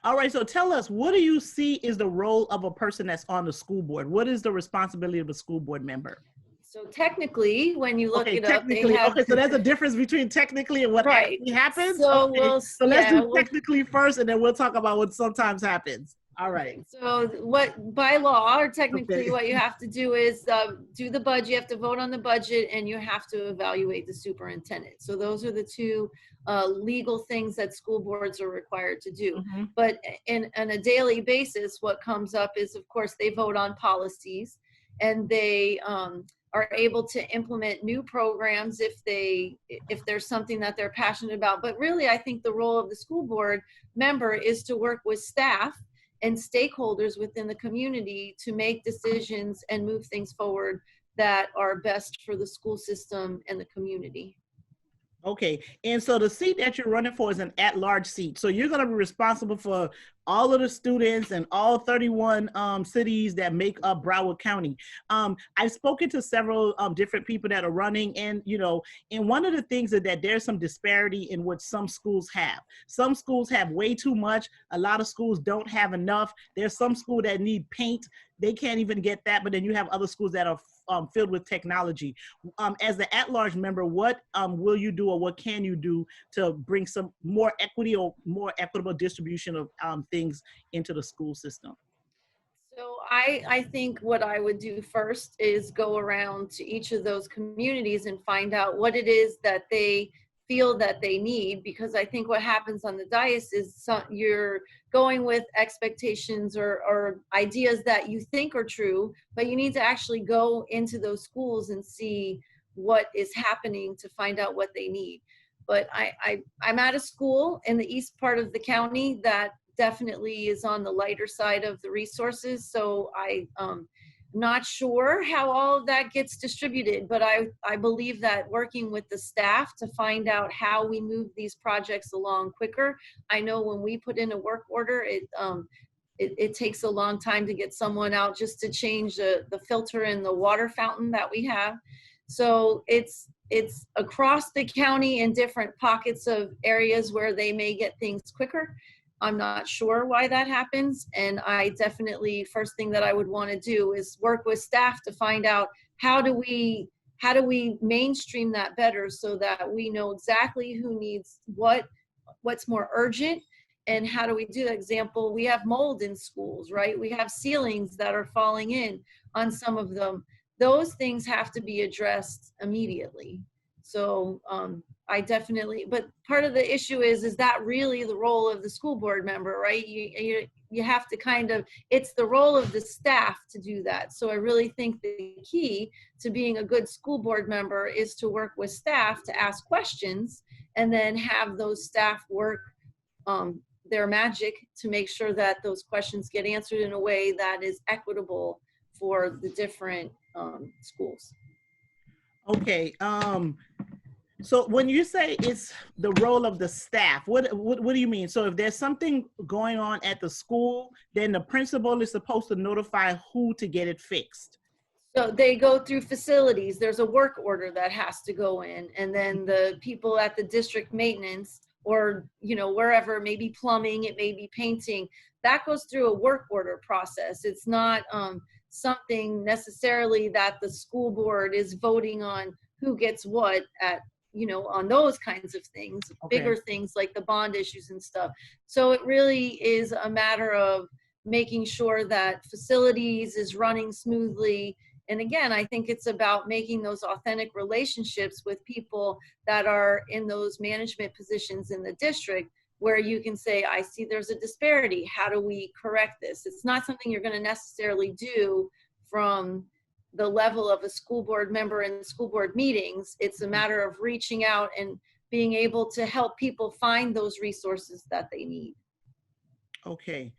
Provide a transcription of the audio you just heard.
All right, so tell us, what do you see is the role of a person that's on the school board? What is the responsibility of a school board member? So technically, when you look Okay, it up, they technically, have okay, so there's a difference between technically and what right. actually happens? So Okay, we'll so let's yeah, do technically first, and then we'll talk about what sometimes happens. All right. so what by law or technically Okay. what you have to do is do the budget. You have to vote on the budget, and you have to evaluate the superintendent. So those are the two legal things that school boards are required to do. Mm-hmm. But on a daily basis, what comes up is, of course, they vote on policies, and they are able to implement new programs if there's something that they're passionate about. But really, I think the role of the school board member is to work with staff and stakeholders within the community to make decisions and move things forward that are best for the school system and the community. Okay, and so the seat that you're running for is an at-large seat. So you're going to be responsible for all of the students and all 31 cities that make up Broward County. I've spoken to several different people that are running, and and one of the things is that there's some disparity in what some schools have. Some schools have way too much. A lot of schools don't have enough. There's some schools that need paint. They can't even get that, but then you have other schools that are filled with technology. As the at-large member, what will you do, or what can you do to bring some more equity or more equitable distribution of things into the school system? So I think what I would do first is go around to each of those communities and find out what it is that they feel that they need, because I think what happens on the dais is you're going with expectations or ideas that you think are true, but you need to actually go into those schools and see what is happening to find out what they need. But I'm at a school in the east part of the county that definitely is on the lighter side of the resources. So I'm not sure how all of that gets distributed, but I believe that working with the staff to find out how we move these projects along quicker. I know when we put in a work order, it takes a long time to get someone out just to change the filter in the water fountain that we have. So it's across the county in different pockets of areas where they may get things quicker. I'm not sure why that happens. And I definitely, first thing that I would want to do is work with staff to find out how do we mainstream that better so that we know exactly who needs what's more urgent, and how do we do that. Example, we have mold in schools, right? We have ceilings that are falling in on some of them. Those things have to be addressed immediately. So I definitely, but part of the issue is that really the role of the school board member, right? You have to kind of, it's the role of the staff to do that. So I really think the key to being a good school board member is to work with staff to ask questions, and then have those staff work their magic to make sure that those questions get answered in a way that is equitable for the different schools. Okay. So when you say it's the role of the staff, what do you mean? So if there's something going on at the school, then the principal is supposed to notify who to get it fixed. So they go through facilities. There's a work order that has to go in, and then the people at the district maintenance, or wherever, it may be plumbing, it may be painting, that goes through a work order process. It's not something necessarily that the school board is voting on who gets what at on those kinds of things. Okay. Bigger things like the bond issues and stuff. So it really is a matter of making sure that facilities is running smoothly. And again, I think it's about making those authentic relationships with people that are in those management positions in the district, where you can say, I see there's a disparity. How do we correct this? It's not something you're going to necessarily do from the level of a school board member in school board meetings. It's a matter of reaching out and being able to help people find those resources that they need. Okay.